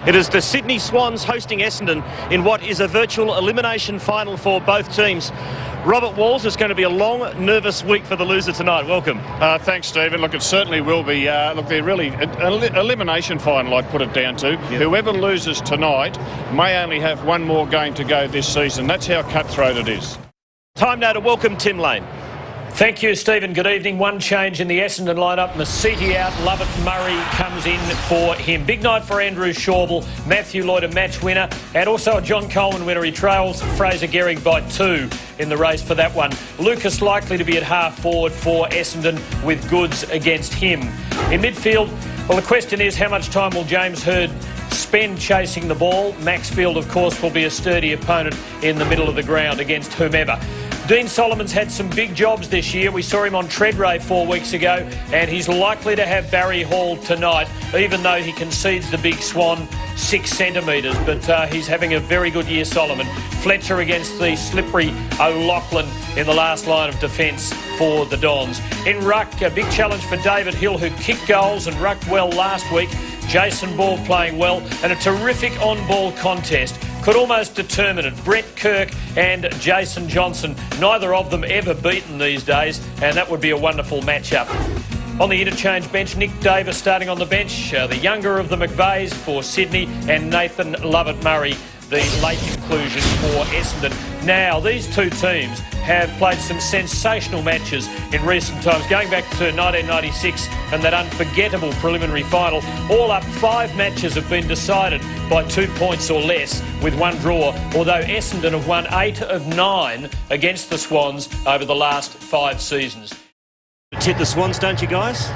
It is the Sydney Swans hosting Essendon in what is a virtual elimination final for both teams. Robert Walls, it's going to be a long, nervous week for the loser tonight. Welcome. Thanks, Stephen. Look, it certainly will be. Look, they're really an elimination final, I'd put it down to. Yep. Whoever loses tonight may only have one more game to go this season. That's how cutthroat it is. Time now to welcome Tim Lane. Thank you, Stephen. Good evening. One change in the Essendon lineup. Masiti out. Lovett Murray comes in for him. Big night for Andrew Shawble. Matthew Lloyd, a match winner. And also a John Coleman winner. He trails Fraser Gehrig by 2 in the race for that one. Lucas likely to be at half forward for Essendon with Goods against him. In midfield, well, the question is how much time will James Hird spend chasing the ball? Maxfield, of course, will be a sturdy opponent in the middle of the ground against whomever. Dean Solomon's had some big jobs this year. We saw him on Treadray 4 weeks ago, and he's likely to have Barry Hall tonight, even though he concedes the big Swan 6 centimetres. But he's having a very good year, Solomon. Fletcher against the slippery O'Loughlin in the last line of defence for the Dons. In ruck, a big challenge for David Hill, who kicked goals and rucked well last week. Jason Ball playing well, and a terrific on-ball contest. Could almost determine it. Brett Kirk and Jason Johnson, neither of them ever beaten these days, and that would be a wonderful matchup. On the interchange bench, Nick Davis starting on the bench, the younger of the McVeys for Sydney, and Nathan Lovett Murray, the late inclusion for Essendon. Now, these two teams have played some sensational matches in recent times, going back to 1996 and that unforgettable preliminary final. All up, 5 matches have been decided by 2 points or less with one draw, although Essendon have won 8 of 9 against the Swans over the last 5 seasons. Tip the Swans, don't you guys?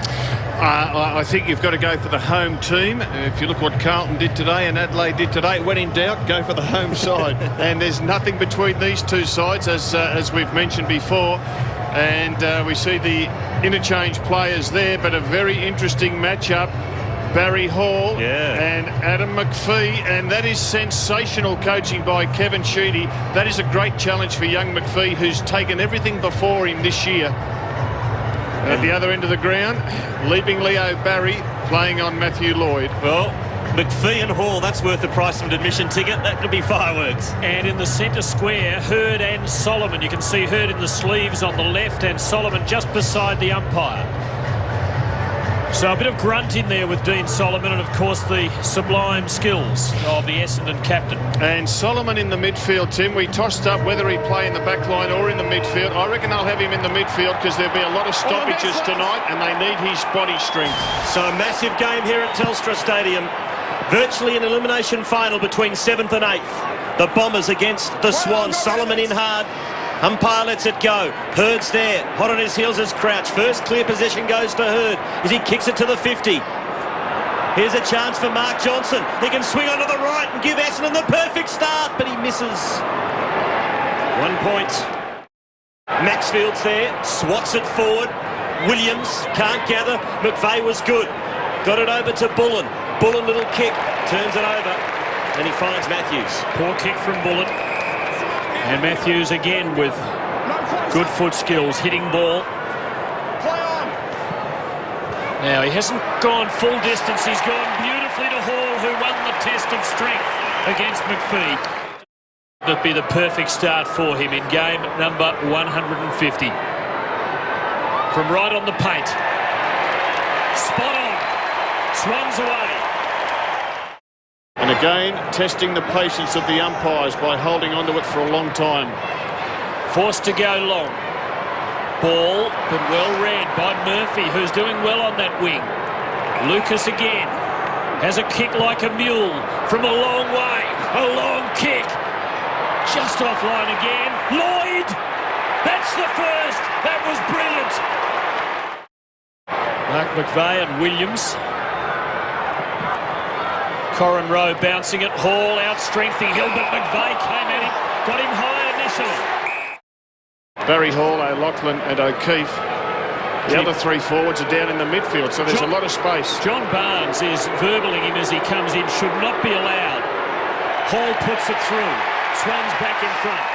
I think you've got to go for the home team. If you look what Carlton did today and Adelaide did today, when in doubt, go for the home side. And there's nothing between these two sides, as we've mentioned before. And we see the interchange players there, but a very interesting matchup. Barry Hall and Adam McPhee, and that is sensational coaching by Kevin Sheedy. That is a great challenge for young McPhee, who's taken everything before him this year. At the other end of the ground, leaping Leo Barry, playing on Matthew Lloyd. Well, McPhee and Hall, that's worth the price of an admission ticket. That could be fireworks. And in the centre square, Hird and Solomon. You can see Hird in the sleeves on the left and Solomon just beside the umpire. So a bit of grunt in there with Dean Solomon, and of course the sublime skills of the Essendon captain. And Solomon in the midfield, Tim. We tossed up whether he'd play in the back line or in the midfield. I reckon I'll have him in the midfield because there'll be a lot of stoppages tonight and they need his body strength. So a massive game here at Telstra Stadium. Virtually an elimination final between 7th and 8th. The Bombers against the Swans. Solomon in hard. Umpire lets it go. Hird's there. Hot on his heels is Crouch. First clear possession goes to Hird as he kicks it to the 50. Here's a chance for Mark Johnson. He can swing onto the right and give Essendon the perfect start, but he misses. 1 point. Maxfield's there. Swats it forward. Williams can't gather. McVeigh was good. Got it over to Bullen. Bullen, little kick. Turns it over. And he finds Matthews. Poor kick from Bullen. And Matthews again with good foot skills, hitting ball. Now, he hasn't gone full distance. He's gone beautifully to Hall, who won the test of strength against McPhee. That'd be the perfect start for him in game number 150. From right on the paint. Spot on. Swans away. And again, testing the patience of the umpires by holding onto it for a long time. Forced to go long. Ball, but well read by Murphy, who's doing well on that wing. Lucas again. Has a kick like a mule from a long way. A long kick. Just offline again. Lloyd! That's the first. That was brilliant. Mark McVeigh and Williams. Corin Rowe bouncing it. Hall out-strengthening Hill, but McVeigh came at him. Got him high initially. Barry Hall, O'Loughlin and O'Keefe. The other 3 forwards are down in the midfield, so there's a lot of space. John Barnes is verbling him as he comes in. Should not be allowed. Hall puts it through. Swans back in front.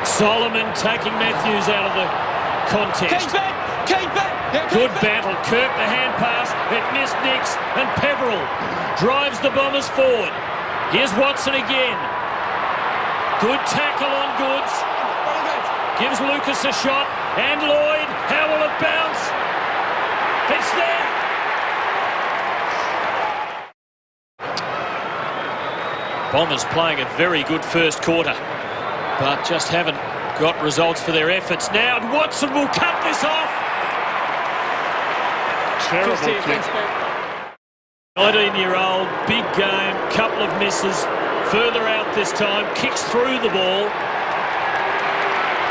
Solomon taking Matthews out of the contest. Good battle. Kirk, the hand pass. It missed Nix, and Peveril drives the Bombers forward. Here's Watson again. Good tackle on Goods. Gives Lucas a shot. And Lloyd. How will it bounce? It's there. Bombers playing a very good first quarter, but just haven't got results for their efforts now. And Watson will cut this off. Terrible kick. 19-year-old, big game, couple of misses. Further out this time, kicks through the ball.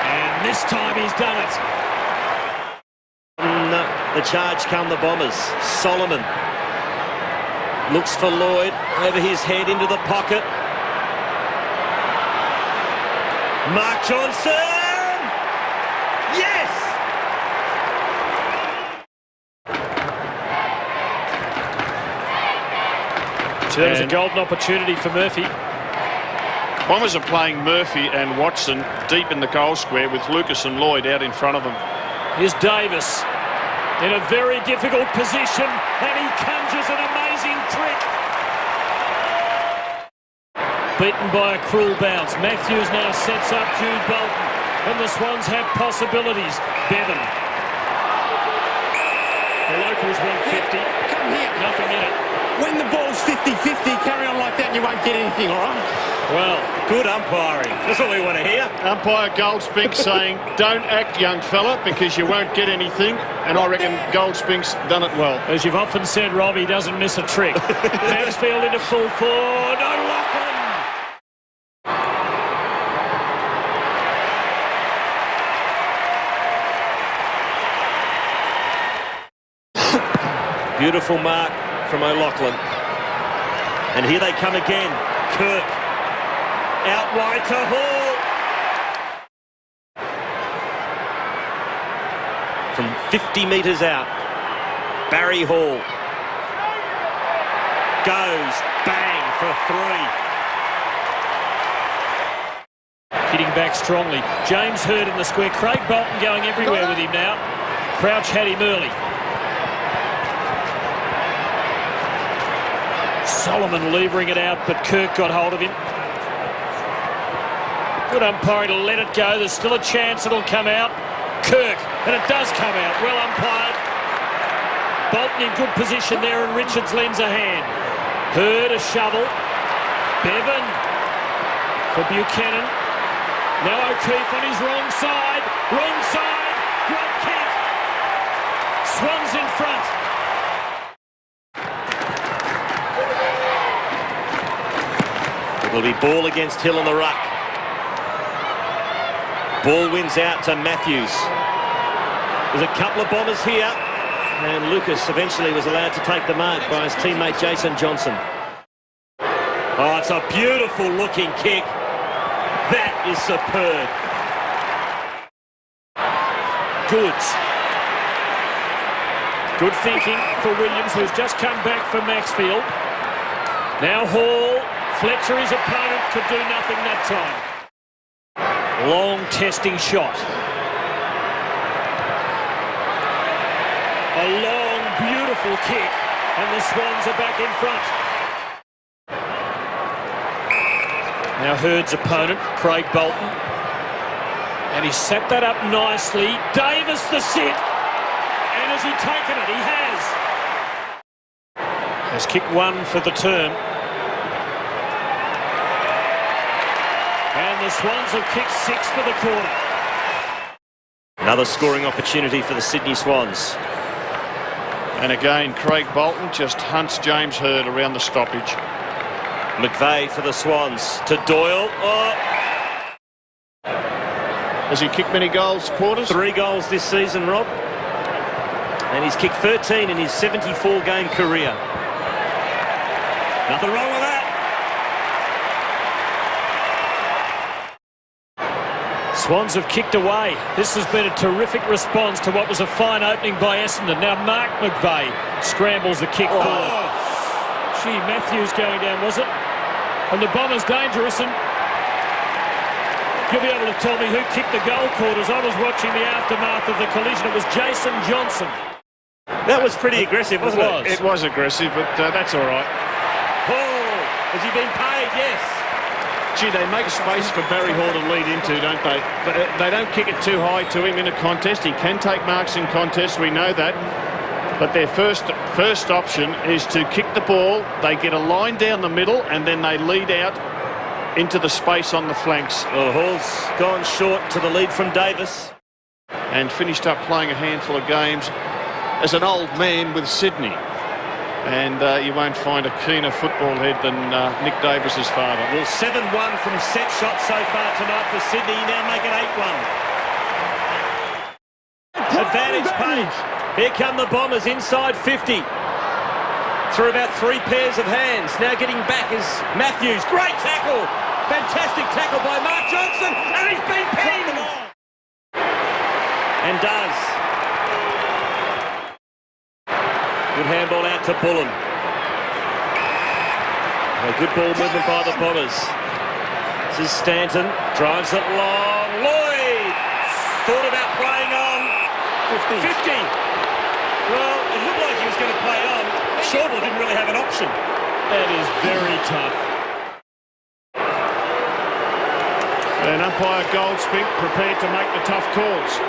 And this time he's done it. The charge come the Bombers. Solomon looks for Lloyd, over his head into the pocket. Mark Johnson! Yes! So there was a golden opportunity for Murphy. Bombers are playing Murphy and Watson deep in the goal square with Lucas and Lloyd out in front of them. Here's Davis in a very difficult position, and he conjures an amazing trick. Beaten by a cruel bounce. Matthews now sets up Jude Bolton, and the Swans have possibilities. Bevan. The locals want 50. Come here. Nothing in it. When the ball's 50-50, carry on like that and you won't get anything, all right? Well, good umpiring. That's what we want to hear. Umpire Goldspink saying, don't act, young fella, because you won't get anything. And I reckon Goldspink's done it well. As you've often said, Robbie doesn't miss a trick. Mansfield into full forward. O'Loughlin. Beautiful mark from O'Loughlin. And here they come again. Kirk. Out wide to Hall. From 50 metres out. Barry Hall. Goes. Bang for 3. Hitting back strongly. James Hird in the square. Craig Bolton going everywhere with him now. Crouch had him early. Solomon levering it out, but Kirk got hold of him. Good umpiring to let it go. There's still a chance it'll come out. Kirk, and it does come out. Well umpired. Bolton in good position there, and Richards lends a hand. Hird a shovel. Bevan for Buchanan. Now O'Keefe on his wrong side. Wrong side. Great kick. Swans in front. It'll be ball against Hill on the ruck. Ball wins out to Matthews. There's a couple of Bombers here, and Lucas eventually was allowed to take the mark by his teammate Jason Johnson. Oh, it's a beautiful looking kick. That is superb. Goods. Good thinking for Williams, who's just come back from Maxfield. Now Hall. Fletcher, his opponent, could do nothing that time. Long testing shot. A long, beautiful kick, and the Swans are back in front. Now Hird's opponent, Craig Bolton. And he set that up nicely. Davis the sit. And has he taken it? He has. Has kicked one for the term. And the Swans have kicked 6 for the quarter. Another scoring opportunity for the Sydney Swans. And again, Craig Bolton just hunts James Hird around the stoppage. McVeigh for the Swans to Doyle. Oh. Has he kicked many goals, quarters? 3 goals this season, Rob. And he's kicked 13 in his 74-game career. Nothing wrong with that. Swans have kicked away. This has been a terrific response to what was a fine opening by Essendon. Now Mark McVeigh scrambles the kick forward. Gee, Matthews going down, was it? And the Bombers dangerous, and You'll be able to tell me who kicked the goal quarters. I was watching the aftermath of the collision. It was Jason Johnson. That was pretty aggressive, wasn't it? It was aggressive, but that's all right. Hall, has he been paid? Yes. Gee, they make space for Barry Hall to lead into, don't they? They don't kick it too high to him in a contest. He can take marks in contests, we know that. But their first option is to kick the ball. They get a line down the middle, and then they lead out into the space on the flanks. Well, Hall's gone short to the lead from Davis. And finished up playing a handful of games as an old man with Sydney. And you won't find a keener football head than Nick Davis's father. Well, 7-1 from set shots so far tonight for Sydney. Now make it 8-1. Advantage page. Here come the Bombers inside 50. Through about 3 pairs of hands. Now getting back is Matthews. Great tackle. Fantastic tackle by Mark Johnson. And he's been pinned. And does. Good handball out to Bullen. A good ball movement by the Bombers. This is Stanton. Drives it long. Lloyd thought about playing on. 50. Well, it looked like he was going to play on. Shortall didn't really have an option. That is very tough. And umpire Goldspink prepared to make the tough calls.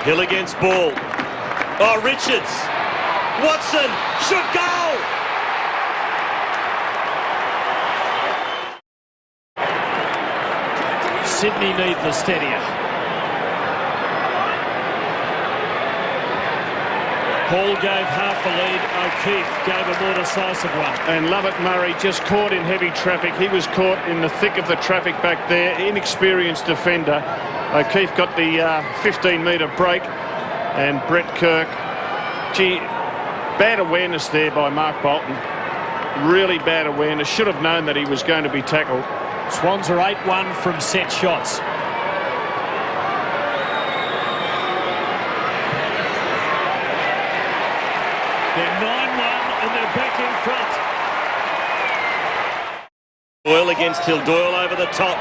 Hill against Ball. Oh, Richards. Watson should goal. Sydney need the steadier. Hall gave half a lead. O'Keefe gave a more decisive one. And Lovett Murray just caught in heavy traffic. He was caught in the thick of the traffic back there. Inexperienced defender. O'Keefe got the 15-metre break. And Brett Kirk. Gee, bad awareness there by Mark Bolton. Really bad awareness. Should have known that he was going to be tackled. Swans are 8-1 from set shots. They're 9-1 and they're back in front. Doyle against Hill. Doyle over the top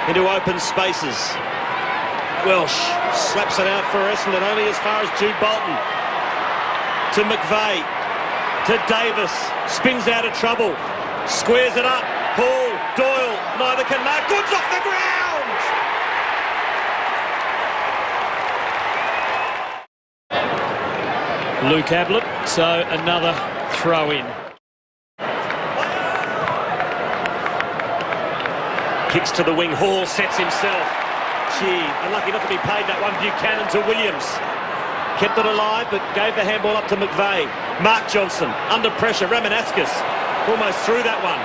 into open spaces. Welsh slaps it out for Essendon only as far as Jude Bolton. To McVeigh. To Davis. Spins out of trouble. Squares it up. Hall. Doyle. Neither can mark. Goods off the ground. Luke Ablett, so another throw in. Kicks to the wing. Hall sets himself. Gee, unlucky not to be paid that one. Buchanan to Williams. Kept it alive, but gave the handball up to McVeigh. Mark Johnson under pressure. Ramanaskas almost threw that one.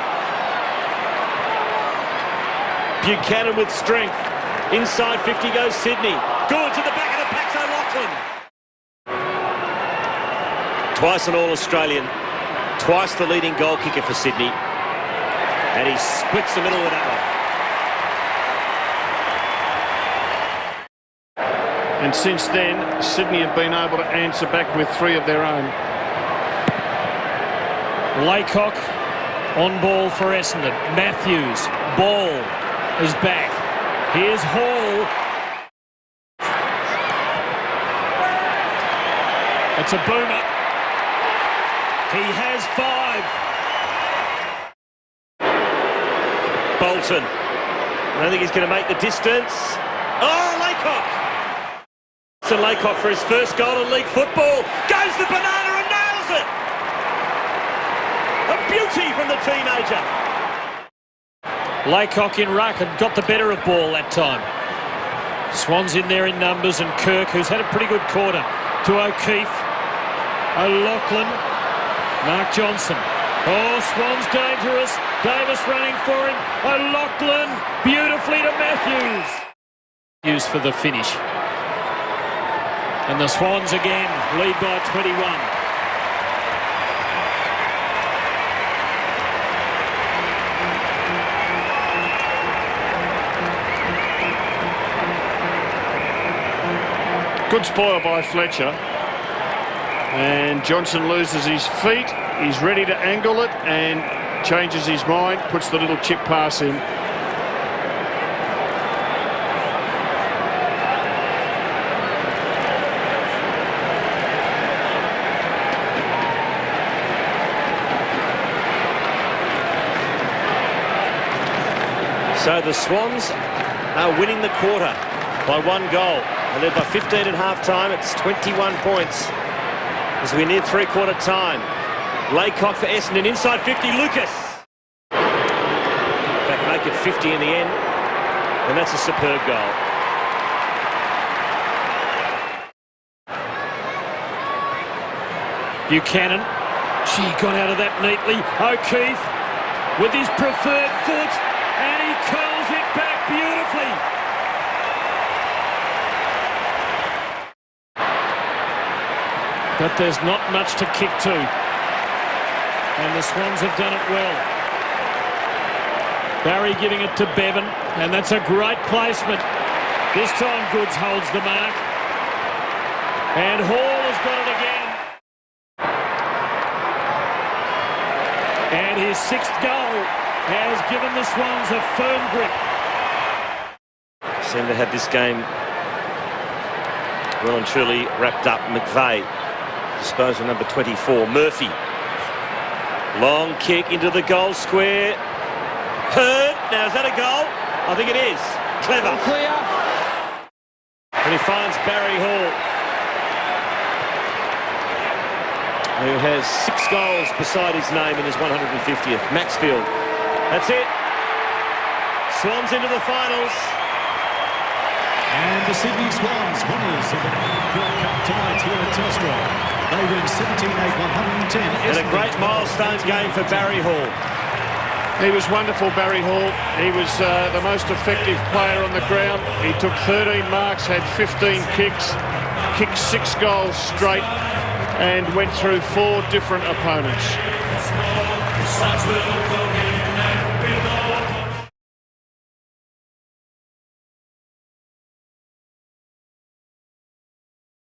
Buchanan with strength. Inside 50 goes Sydney. Good to the back of the pack, so Lachlan. Twice an All-Australian. Twice the leading goal kicker for Sydney. And he splits the middle with that one. And since then, Sydney have been able to answer back with 3 of their own. Laycock on ball for Essendon. Matthews. Ball is back. Here's Hall. It's a boomer. He has 5. Bolton. I don't think he's going to make the distance. Oh, Laycock. So Laycock for his first goal in league football. Goes the banana and nails it. A beauty from the teenager. Laycock in ruck and got the better of Ball that time. Swans in there in numbers, and Kirk, who's had a pretty good quarter, to O'Keefe. O'Loughlin. Mark Johnson. Oh, Swans dangerous. Davis running for him. O'Loughlin beautifully to Matthews. Used for the finish. And the Swans again lead by 21. Good spoil by Fletcher. And Johnson loses his feet. He's ready to angle it, and changes his mind, puts the little chip pass in. So the Swans are winning the quarter by 1 goal. They led by 15 at half-time. It's 21 points as we near three-quarter time. Laycock for Essendon, inside 50, Lucas. In fact, make it 50 in the end, and that's a superb goal. Buchanan, she got out of that neatly. O'Keefe with his preferred foot, and he curls it back beautifully. But there's not much to kick to. And the Swans have done it well. Barry giving it to Bevan, and that's a great placement. This time Goods holds the mark. And Hall has got it again. And his 6th goal has given the Swans a firm grip. Seem to have this game well and truly wrapped up. McVeigh, disposal number 24. Murphy. Long kick into the goal square. Hurd. Now, is that a goal? I think it is. Clever. Clear. And he finds Barry Hall, who has 6 goals beside his name in his 150th. Maxfield. That's it. Swans into the finals. And the Sydney Swans, winners of the World Cup tonight here at Telstra. They win 17-8, 110. And a great milestone game for Barry Hall. He was wonderful, Barry Hall. He was the most effective player on the ground. He took 13 marks, had 15 kicks, kicked 6 goals straight, and went through 4 different opponents.